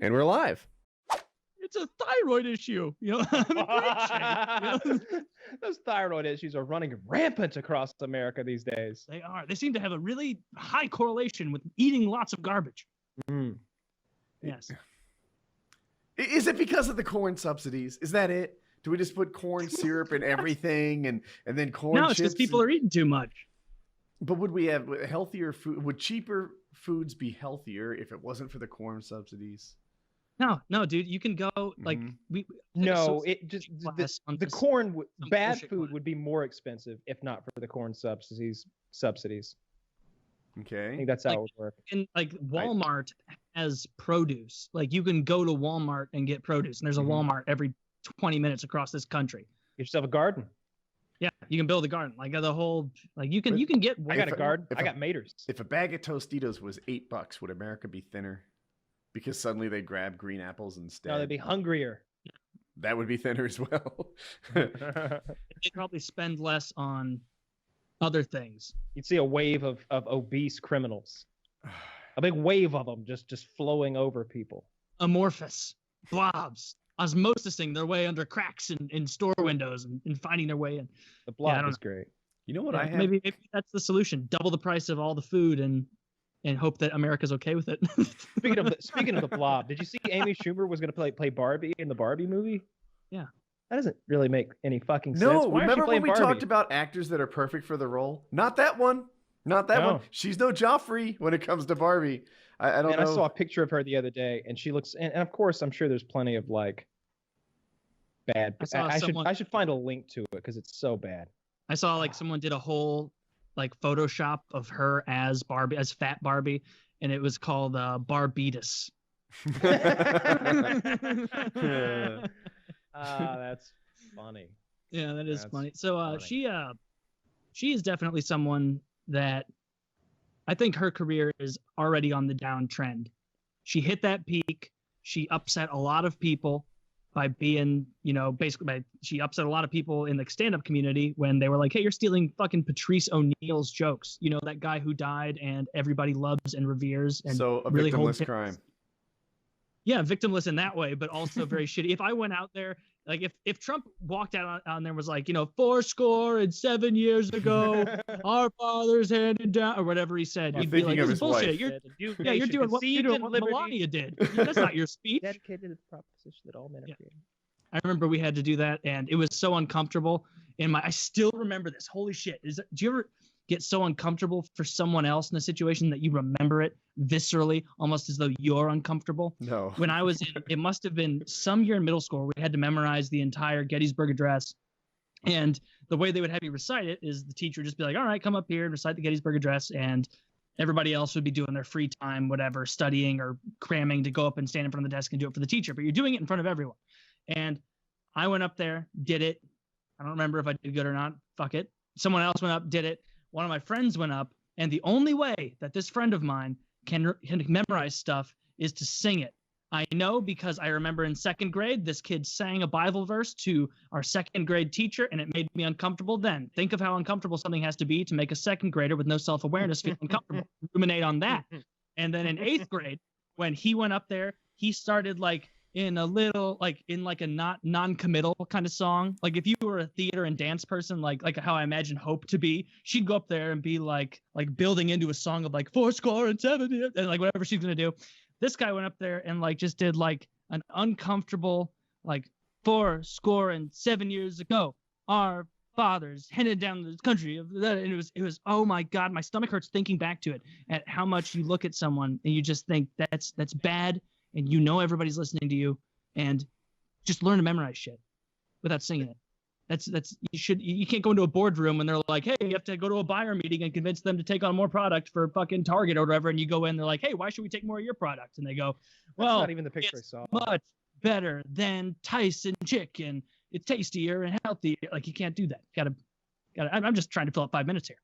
And we're live. It's a thyroid issue. I'm in great shape. Those thyroid issues are running rampant across America these days. They are. They seem to have a really high correlation with eating lots of garbage. Yes. Is it because of the corn subsidies? Is that it? Do we just put corn syrup in everything and then corn chips? No, it's because people are eating too much. But would we have healthier food? Would cheaper foods be healthier if it wasn't for the corn subsidies? No, dude, you can go like the corn bad food would be more expensive if not for the corn subsidies. Okay, I think that's how it would work. And like Walmart has produce. Like you can go to Walmart and get produce, and there's a Walmart every 20 minutes across this country. Get yourself a garden. Yeah, you can build a garden. Like the whole, like you can get. I got a garden. I got maters. If a bag of Tostitos was $8, would America be thinner? Because suddenly they grab green apples instead. No, they'd be hungrier. That would be thinner as well. They'd probably spend less on other things. You'd see a wave of obese criminals. A big wave of them just flowing over people. Amorphous blobs, osmosising their way under cracks in store windows and finding their way in. The blob is great. You know what I have? Maybe that's the solution. Double the price of all the food and hope that America's okay with it. Speaking of the blob, did you see Amy Schumer was going to play Barbie in the Barbie movie? Yeah. That doesn't really make any fucking sense. No, remember when we talked about actors that are perfect for the role? Not that one. Not that one. She's no Joffrey when it comes to Barbie. I don't know. I saw a picture of her the other day, and she looks, and of course, I'm sure there's plenty of like bad. I should find a link to it because it's so bad. I saw like someone did a whole like Photoshop of her as Barbie, as fat Barbie, and it was called Barbitus. That's funny. Yeah, that is funny. So funny. She is definitely someone that I think her career is already on the downtrend. She hit that peak. She upset a lot of people by being, she upset a lot of people in the stand-up community when they were like, hey, you're stealing fucking Patrice O'Neal's jokes. You know, that guy who died and everybody loves and reveres. And so a really victimless crime. Yeah, victimless in that way, but also very shitty. If I went out there, like if Trump walked out on there and was like, 407 years ago, our fathers handed down, or whatever he said, you'd be like, this is bullshit. You're doing what Melania did. That's not your speech. Dedicated to the proposition that all men are created. I remember we had to do that, and it was so uncomfortable. I still remember this. Holy shit! Do you ever get so uncomfortable for someone else in a situation that you remember it viscerally, almost as though you're uncomfortable? No. When I was it must have been some year in middle school, we had to memorize the entire Gettysburg Address. And the way they would have you recite it is the teacher would just be like, all right, come up here and recite the Gettysburg Address. And everybody else would be doing their free time, whatever, studying or cramming to go up and stand in front of the desk and do it for the teacher. But you're doing it in front of everyone. And I went up there, did it. I don't remember if I did good or not. Fuck it. Someone else went up, did it. One of my friends went up, and the only way that this friend of mine can memorize stuff is to sing it. I know because I remember in second grade, this kid sang a Bible verse to our second grade teacher, and it made me uncomfortable then. Think of how uncomfortable something has to be to make a second grader with no self-awareness feel uncomfortable. Ruminate on that. And then in eighth grade, when he went up there, he started like in a little, like in like a non-committal kind of song. Like if you were a theater and dance person, like how I imagine Hope to be, she'd go up there and be like building into a song of like 470 and like whatever she's going to do. This guy went up there and like just did like an uncomfortable, like 407 years ago, our fathers handed down the country of that. And it was, oh my God, my stomach hurts thinking back to it, at how much you look at someone and you just think that's bad. And everybody's listening to you, and just learn to memorize shit without singing it. That's you can't go into a boardroom and they're like, hey, you have to go to a buyer meeting and convince them to take on more product for fucking Target or whatever. And you go in, they're like, hey, why should we take more of your product? And they go, well, that's not even the picture I saw. Much better than Tyson chicken. It's tastier and healthier. Like you can't do that. Gotta. I'm just trying to fill up 5 minutes here.